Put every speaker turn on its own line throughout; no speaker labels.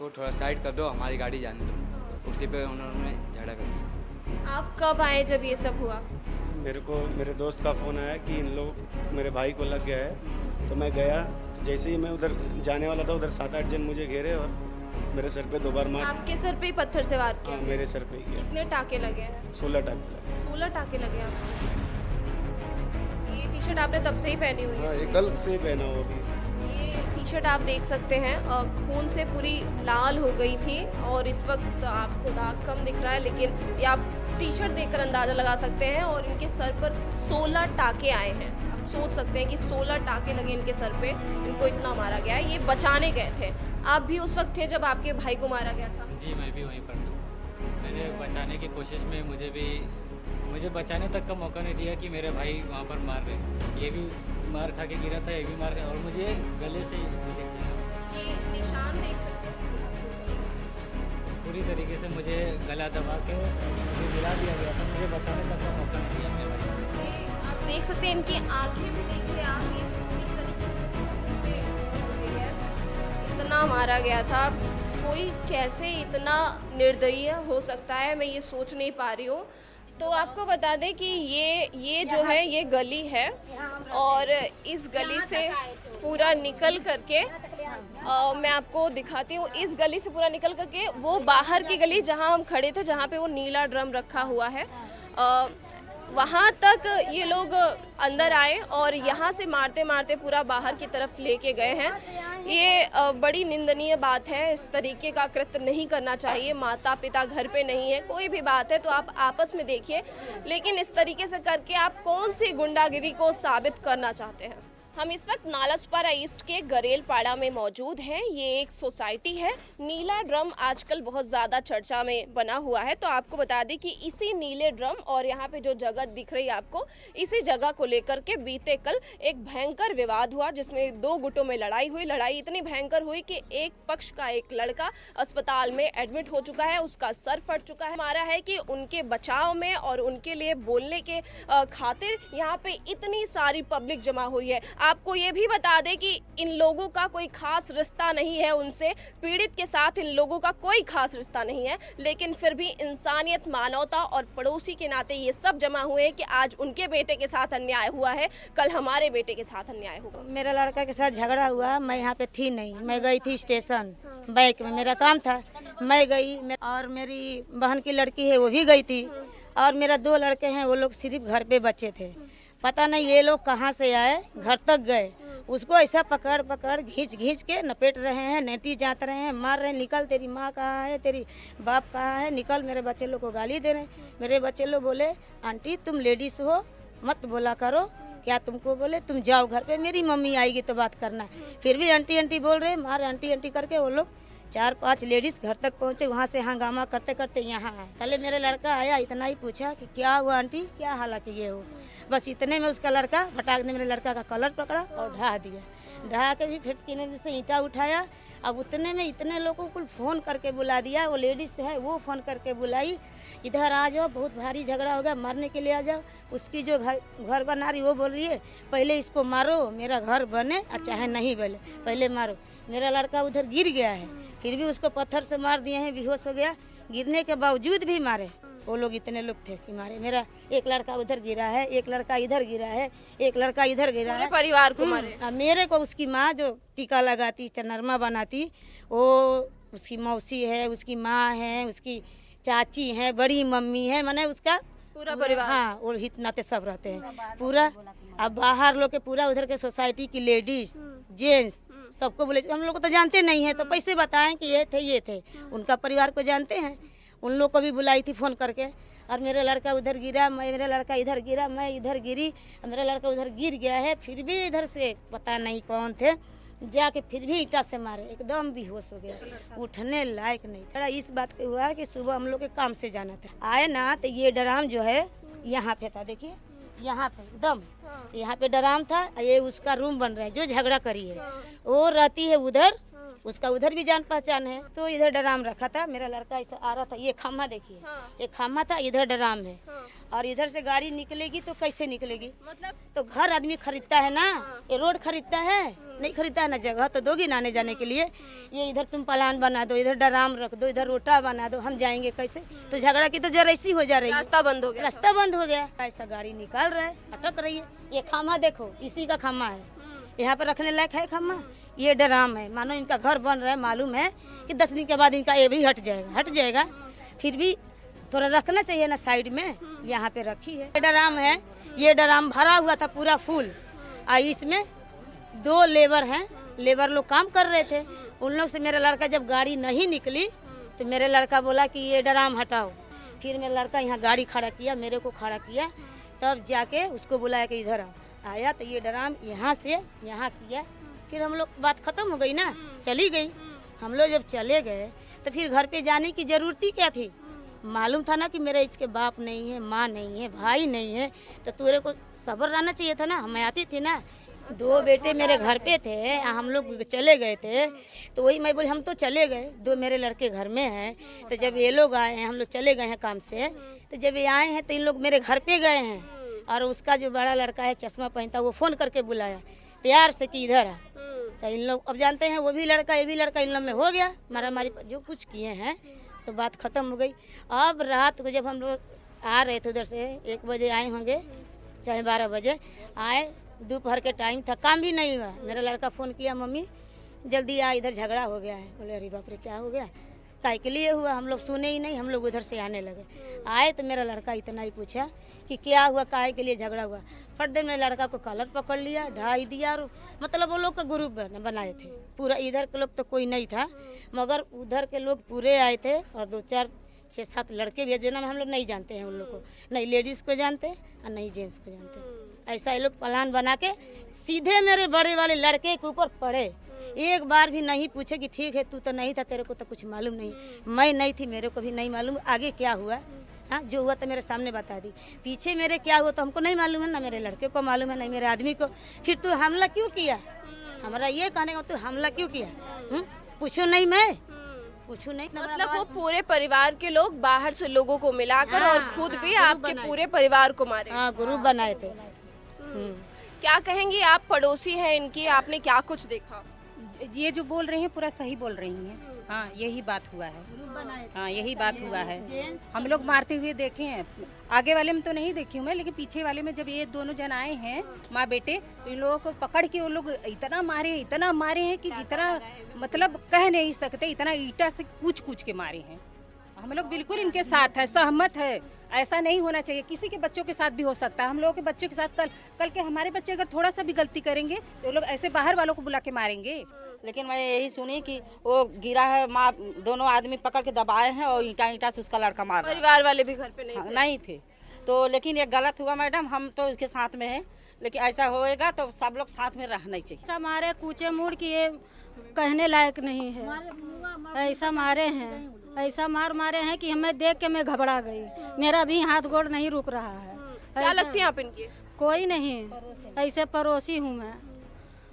को थोड़ा साइड कर दो, हमारी गाड़ी जाने दो। उसी पे उन्होंने झगड़ा कर दिया।
आप कब आए जब ये सब हुआ?
मेरे को मेरे दोस्त का फ़ोन आया कि इन लोग मेरे भाई को लग गया है, तो मैं गया। तो जैसे ही मैं उधर जाने वाला था, उधर 7-8 जन मुझे घेरे और मेरे सर पे 2 बार मार।
आपके सर पे ही पत्थर से वार किया?
हाँ, मेरे सर पे ही किया।
कितने टाके लगे हैं?
16 टाके लगे।
16 टाके लगे हैं आपको। ये टी शर्ट आपने तब से ही पहनी हुई
हाँ,
है?
ये कल से पहना हुआ भी।
ये टी शर्ट आप देख सकते हैं खून से पूरी लाल हो गई थी और इस वक्त आपको दाग कम दिख रहा है, लेकिन ये आप टी शर्ट देखकर अंदाज़ा लगा सकते हैं। और इनके सर पर 16 टाके आए हैं। आप सोच सकते हैं कि 16 टाके लगे इनके सर पे, इनको इतना मारा गया है। ये बचाने गए थे। आप भी उस वक्त थे जब आपके भाई को मारा गया था?
जी, मैं भी वहीं पर था। मैंने बचाने की कोशिश में मुझे बचाने तक का मौका नहीं दिया कि मेरे भाई वहाँ पर मार रहे। ये भी मार खा के गिरा था, ये भी मार खा, और मुझे गले से
ये निशान देख सकते हैं।
पूरी तरीके से मुझे गला दबा के मुझे गिरा दिया गया था। मुझे बचाने तक का मौका नहीं दिया मेरे भाई।
ये आप देख सकते हैं, इनकी आंखें भी देखिए आप, ये पूरी तरीके से खून में हो गई है। इतना मारा गया था। कोई कैसे इतना निर्दयी हो सकता है, मैं ये सोच नहीं पा रही हूँ। तो आपको बता दें कि ये जो है ये गली है और इस गली से पूरा निकल करके मैं आपको दिखाती हूँ। इस गली से पूरा निकल करके वो बाहर की गली जहाँ हम खड़े थे, जहाँ पे वो नीला ड्रम रखा हुआ है, वहाँ तक ये लोग अंदर आए और यहाँ से मारते मारते पूरा बाहर की तरफ लेके गए हैं। ये बड़ी निंदनीय बात है। इस तरीके का कृत्य नहीं करना चाहिए। माता पिता घर पे नहीं है, कोई भी बात है तो आप आपस में देखिए, लेकिन इस तरीके से करके आप कौन सी गुंडागिरी को साबित करना चाहते हैं। हम इस वक्त नालासोपारा ईस्ट के गरेलपाड़ा में मौजूद हैं। ये एक सोसाइटी है। नीला ड्रम आजकल बहुत ज़्यादा चर्चा में बना हुआ है। तो आपको बता दें कि इसी नीले ड्रम और यहाँ पे जो जगह दिख रही है आपको, इसी जगह को लेकर के बीते कल एक भयंकर विवाद हुआ, जिसमें 2 गुटों में लड़ाई हुई। लड़ाई इतनी भयंकर हुई कि एक पक्ष का एक लड़का अस्पताल में एडमिट हो चुका है, उसका सर फट चुका है। हमारा है कि उनके बचाव में और उनके लिए बोलने के खातिर यहाँ पे इतनी सारी पब्लिक जमा हुई है। आपको ये भी बता दें कि इन लोगों का कोई खास रिश्ता नहीं है उनसे, पीड़ित के साथ इन लोगों का कोई खास रिश्ता नहीं है, लेकिन फिर भी इंसानियत, मानवता और पड़ोसी के नाते ये सब जमा हुए हैं कि आज उनके बेटे के साथ अन्याय हुआ है, कल हमारे बेटे के साथ अन्याय होगा।
मेरा लड़का के साथ झगड़ा हुआ, मैं यहाँ पे थी नहीं, मैं गई थी स्टेशन बैंक में, मेरा काम था, मैं गई। और मेरी बहन की लड़की है वो भी गई थी, और मेरा 2 लड़के हैं, वो लोग सिर्फ घर पे बच्चे थे। पता नहीं ये लोग कहाँ से आए, घर तक गए, उसको ऐसा पकड़ पकड़ घींच के नपेट रहे हैं, नेटी जात रहे हैं, मार रहे हैं, निकल तेरी माँ कहाँ है, तेरी बाप कहाँ है, निकल। मेरे बच्चे लोग को गाली दे रहे हैं। मेरे बच्चे लोग बोले आंटी तुम लेडीज हो, मत बोला करो, क्या तुमको बोले, तुम जाओ घर पे, मेरी मम्मी आएगी तो बात करना। फिर भी आंटी आंटी बोल रहे, मार आंटी आंटी करके वो लोग 4-5 लेडीज घर तक पहुँचे। वहाँ से हंगामा करते करते यहाँ आए। पहले मेरा लड़का आया, इतना ही पूछा कि क्या हुआ आंटी, क्या हालांकि ये हो, बस इतने में उसका लड़का फटाक ने मेरे लड़का का कलर पकड़ा और ढहा दिया। ढहा के भी फिर किने से ईंटा उठाया। अब उतने में इतने लोगों को फ़ोन करके बुला दिया, वो लेडीज है वो फ़ोन करके बुलाई, इधर आ जाओ, बहुत भारी झगड़ा हो गया, मारने के लिए आ जाओ। उसकी जो घर बना रही वो बोल रही है पहले इसको मारो, मेरा घर बने और चाहे नहीं बने, पहले मारो। मेरा लड़का उधर गिर गया है, फिर भी उसको पत्थर से मार दिए हैं, बेहोश हो गया। गिरने के बावजूद भी मारे, वो लोग इतने लोग थे कि मारे। मेरा एक लड़का उधर गिरा है, एक लड़का इधर गिरा है, एक लड़का इधर गिरा है।
परिवार को मारे।
मेरे को उसकी माँ जो टीका लगाती, चनरमा बनाती, वो उसकी मौसी है, उसकी माँ है, उसकी चाची है, बड़ी मम्मी है, माने उसका
पूरा परिवार।
हाँ, और हित नाते सब रहते हैं पूरा। अब बाहर लोग के पूरा उधर के सोसाइटी की लेडीज जेंट्स सबको बोले, हम लोग को तो जानते नहीं है, तो कैसे बताएं कि ये थे। उनका परिवार को जानते हैं, उन लोग को भी बुलाई थी फ़ोन करके। और मेरा लड़का उधर गिरा, मेरा लड़का इधर गिरा, मैं इधर गिरी, मेरा लड़का उधर गिर गया है। फिर भी इधर से पता नहीं कौन थे, जाके फिर भी ईंटा से मारे, एकदम बेहोश हो गया, उठने लायक नहीं। थोड़ा इस बात का हुआ कि सुबह हम लोग के काम से जाना था, आए ना तो ये ड्राम जो है यहाँ पे था, देखिए यहाँ पे एकदम यहाँ पे ड्राम था। ये उसका रूम बन रहा है, जो झगड़ा करी है वो रहती है उधर, उसका उधर भी जान पहचान है। तो इधर ड्राम रखा था, मेरा लड़का ऐसा आ रहा था, ये खम्मा देखिए, ये खम्मा था, इधर ड्राम है, और इधर से गाड़ी निकलेगी तो कैसे निकलेगी?
मतलब
तो घर आदमी खरीदता है ना, ये रोड खरीदता है, नहीं खरीदता है ना, जगह तो दोगी ना आने जाने के लिए। ये इधर तुम पलान बना दो, इधर ड्राम रख दो, इधर रोटा बना दो, हम जाएंगे कैसे? तो झगड़ा की तो जर ऐसी हो जा रही है,
रास्ता बंद हो गया।
रास्ता बंद हो गया, ऐसा गाड़ी निकाल रहा है, अटक रही है। ये खम्मा देखो, इसी का खम्मा है, यहाँ पर रखने लायक है खम्मा। ये ड्राम है, मानो इनका घर बन रहा है, मालूम है कि 10 दिन के बाद इनका ये भी हट जाएगा, फिर भी थोड़ा रखना चाहिए ना साइड में, यहाँ पे रखी है। ये ड्राम है, ये ड्राम भरा हुआ था पूरा फुल, इसमें 2 लेबर हैं, लेबर लोग काम कर रहे थे। उन लोग से मेरा लड़का जब गाड़ी नहीं निकली तो मेरे लड़का बोला कि ये ड्राम हटाओ। फिर मेरा लड़का यहाँ गाड़ी खड़ा किया, मेरे को खड़ा किया, तब जाके उसको बुलाया कि इधर आया, तो ये ड्राम यहाँ से यहाँ किया। फिर हम लोग बात खत्म हो गई ना, चली गई। हम लोग जब चले गए तो फिर घर पे जाने की ज़रूरत ही क्या थी? मालूम था ना कि मेरे इसके बाप नहीं है, माँ नहीं है, भाई नहीं है, तो तेरे को सब्र रहना चाहिए था ना। मैं आती थी ना, 2 बेटे मेरे घर पे थे, हम लोग चले गए थे, तो वही मैं बोली हम तो चले गए, 2 मेरे लड़के घर में हैं, तो जब ये लोग आए हैं, हम लोग चले गए हैं काम से, तो जब ये आए हैं तो इन लोग मेरे घर पे गए हैं, और उसका जो बड़ा लड़का है चश्मा पहनता, वो फ़ोन करके बुलाया प्यार से कि इधर आ। तो इन लोग अब जानते हैं, वो भी लड़का ये भी लड़का, इन लोग में हो गया मारा मारी, जो कुछ किए हैं, तो बात ख़त्म हो गई। अब रात को जब हम लोग आ रहे थे उधर से, 1 बजे आए होंगे, चाहे 12 बजे आए, दोपहर के टाइम था, काम भी नहीं हुआ। मेरा लड़का फ़ोन किया, मम्मी जल्दी आ, इधर झगड़ा हो गया है। बोले अरे बाप रे, क्या हो गया? काय के लिए हुआ? हम लोग सुने ही नहीं, हम लोग उधर से आने लगे। आए तो मेरा लड़का इतना ही पूछा कि क्या हुआ, काय के लिए झगड़ा हुआ। फट दे मेरे लड़का को कॉलर पकड़ लिया, ढाई दिया, और मतलब वो लोग का ग्रुप बनाए थे पूरा। इधर के लोग तो कोई नहीं था, मगर उधर के लोग पूरे आए थे, और 2, 4, 6, 7 लड़के भी, जिन्हें हम लोग नहीं जानते हैं, उन लोग को नहीं लेडीज़ को जानते और नहीं जेंट्स को जानते। ऐसा ये लोग प्लान बना के सीधे मेरे बड़े वाले लड़के के ऊपर पड़े। एक बार भी नहीं पूछे कि ठीक है, तू तो नहीं था, तेरे को तो कुछ मालूम नहीं। मैं नहीं थी, मेरे को भी नहीं मालूम आगे क्या हुआ। हाँ, जो हुआ तो मेरे सामने बता दी, पीछे मेरे क्या हुआ तो हमको नहीं मालूम है, ना मेरे लड़के को मालूम है, ना मेरे आदमी को। फिर तू हमला क्यों किया? हमारा ये कहने का, तू हमला क्यों किया? पूछू नहीं, मैं पूछू नहीं।
मतलब वो पूरे परिवार के लोग बाहर से लोगों को मिलाकर और खुद भी आपके पूरे परिवार को मारे।
हाँ, ग्रुप बनाए थे।
क्या कहेंगी आप, पड़ोसी हैं इनकी, आपने क्या कुछ देखा?
ये जो बोल रही हैं पूरा सही बोल रही हैं। हाँ, यही बात हुआ है। हाँ, यही बात हुआ है। हम लोग मारते हुए देखे हैं, आगे वाले में तो नहीं देखी हूँ मैं, लेकिन पीछे वाले में जब ये दोनों जन आए हैं माँ बेटे, तो इन लोगों को पकड़ के वो लोग इतना मारे हैं कि जितना मतलब कह नहीं सकते, इतना ईटा से कूच के मारे हैं। हम लोग बिल्कुल इनके साथ है, सहमत है। ऐसा नहीं होना चाहिए, किसी के बच्चों के साथ भी हो सकता है। हम लोगों के बच्चों के साथ कल के हमारे बच्चे अगर थोड़ा सा भी गलती करेंगे तो लोग ऐसे बाहर वालों को बुला के मारेंगे।
लेकिन मैं यही सुनी कि वो गिरा है, माँ दोनों आदमी पकड़ के दबाए हैं और ईटा से उसका लड़का मार रहा है।
परिवार वाले भी घर पे नहीं थे?
नहीं थे। तो लेकिन ये गलत हुआ मैडम, हम तो इसके साथ में हैं, लेकिन ऐसा होएगा तो सब लोग साथ में रहना ही चाहिए।
ऐसा मारे कूचे मुड़ कि ये कहने लायक नहीं है। ऐसा मारे हैं, ऐसा मारे हैं कि हमें देख के मैं घबरा गई, मेरा भी हाथ गोड़ नहीं रुक रहा है।
क्या लगती है आप इनकी?
कोई नहीं, ऐसे पड़ोसी हूँ मैं।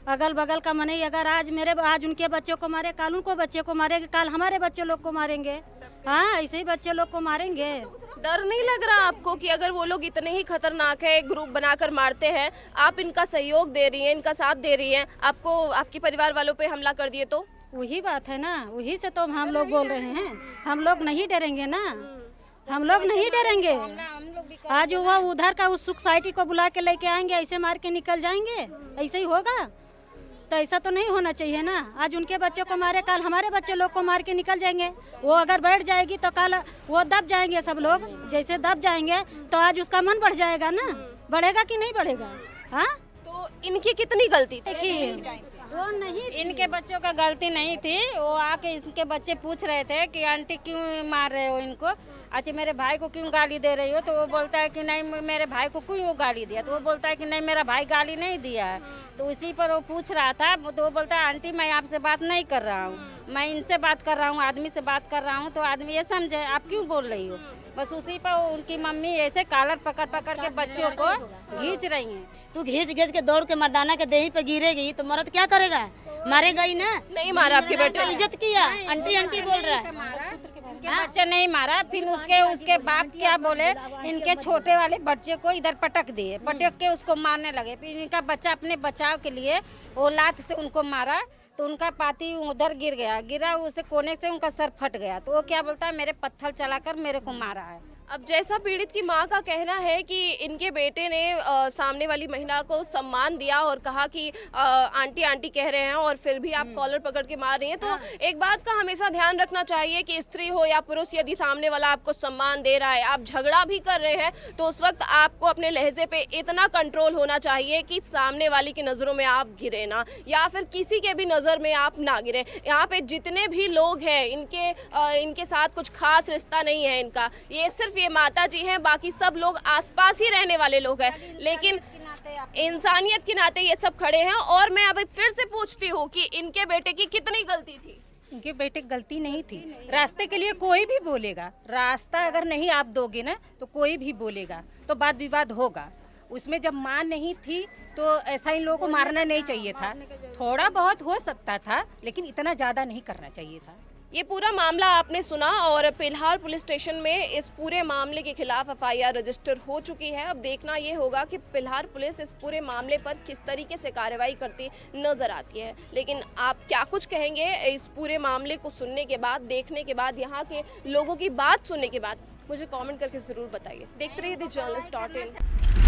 अगल बगल का मने, अगर आज उनके बच्चों को मारे, काल उनको बच्चे को मारेंगे, काल हमारे बच्चे लोग को मारेंगे। हाँ, ऐसे ही बच्चे लोग को मारेंगे।
डर नहीं लग रहा आपको कि अगर वो लोग इतने ही खतरनाक है, ग्रुप बनाकर मारते हैं, आप इनका सहयोग दे रही हैं, इनका साथ दे रही हैं, आपको आपके परिवार वालों पे हमला कर दिए तो?
वही बात है ना, वही से तो हम लोग बोल रहे हैं, हम लोग नहीं डरेंगे ना, हम लोग नहीं डरेंगे। आज हुआ उधर का, उस सोसाइटी को बुला के लेके आएंगे, ऐसे मार के निकल जाएंगे, ऐसे ही होगा? तो ऐसा तो नहीं होना चाहिए ना। आज उनके बच्चों को मारे, कल हमारे बच्चे लोग को मार के निकल जाएंगे। वो अगर बैठ जाएगी तो कल वो दब जाएंगे, सब लोग जैसे दब जाएंगे तो आज उसका मन बढ़ जाएगा ना, बढ़ेगा कि नहीं बढ़ेगा? हाँ,
तो इनकी कितनी गलती थी?
देखिए वो नहीं,
इनके बच्चों का गलती नहीं थी। वो आके इसके बच्चे पूछ रहे थे कि आंटी क्यों मार रहे हो इनको, अच्छा मेरे भाई को क्यों गाली दे रही हो? तो वो बोलता है कि नहीं, मेरे भाई को क्यों वो गाली दिया? तो वो बोलता है कि नहीं, मेरा भाई गाली नहीं दिया है। तो उसी पर वो पूछ रहा था, तो वो बोलता है आंटी मैं आपसे बात नहीं कर रहा हूँ, मैं इनसे बात कर रहा हूँ, आदमी से बात कर रहा हूँ। तो आदमी ये समझे आप क्यों बोल रही हो,
बस उसी पर उनकी मम्मी ऐसे कॉलर पकड़ पकड़ के बच्चों को खींच रही हैं।
तू घींच घींच के दौड़ के मर्दाना के देही पे गिरेगी तो मर्द क्या करेगा? मारेगा ही ना।
नहीं मारा आपके बेटे ने?
इज्जत किया, आंटी आंटी बोल रहा है।
इनके बच्चे नहीं मारा, फिर उसके बाप क्या बोले, इनके छोटे वाले बच्चे को इधर पटक दिए, पटक के उसको मारने लगे। फिर इनका बच्चा अपने बचाव के लिए वो लात से उनको मारा तो उनका पाती उधर गिरा, उसे कोने से उनका सर फट गया। तो वो क्या बोलता है, मेरे पत्थर चलाकर मेरे को मारा है।
अब जैसा पीड़ित की मां का कहना है कि इनके बेटे ने सामने वाली महिला को सम्मान दिया और कहा कि आंटी आंटी कह रहे हैं और फिर भी आप कॉलर पकड़ के मार रही हैं। तो एक बात का हमेशा ध्यान रखना चाहिए कि स्त्री हो या पुरुष, यदि सामने वाला आपको सम्मान दे रहा है, आप झगड़ा भी कर रहे हैं, तो उस वक्त आपको अपने लहजे पे इतना कंट्रोल होना चाहिए कि सामने वाली की नज़रों में आप गिरे ना, या फिर किसी के भी नज़र में आप ना गिरे। यहाँ पे जितने भी लोग हैं इनके साथ कुछ खास रिश्ता नहीं है इनका, ये सिर्फ ये माता जी हैं, बाकी सब लोग आसपास ही रहने वाले लोग हैं, लेकिन इंसानियत के नाते ये सब खड़े हैं। और मैं अब फिर से पूछती हूँ कि इनके बेटे की कितनी गलती थी?
इनके बेटे की गलती नहीं थी। रास्ते के लिए कोई भी बोलेगा, रास्ता अगर नहीं आप दोगे ना तो कोई भी बोलेगा, तो वाद विवाद होगा। उसमें जब मां नहीं थी तो ऐसा इन लोगों को मारना नहीं चाहिए था। थोड़ा बहुत हो सकता था लेकिन इतना ज़्यादा नहीं करना चाहिए था।
ये पूरा मामला आपने सुना और पिल्हार पुलिस स्टेशन में इस पूरे मामले के खिलाफ एफआईआर रजिस्टर हो चुकी है। अब देखना ये होगा कि पिल्हार पुलिस इस पूरे मामले पर किस तरीके से कार्रवाई करती नजर आती है। लेकिन आप क्या कुछ कहेंगे इस पूरे मामले को सुनने के बाद, देखने के बाद, यहाँ के लोगों की बात सुनने के बाद? मुझे कमेंट करके ज़रूर बताइए। देखते रहिए द जर्नलिस्ट.in।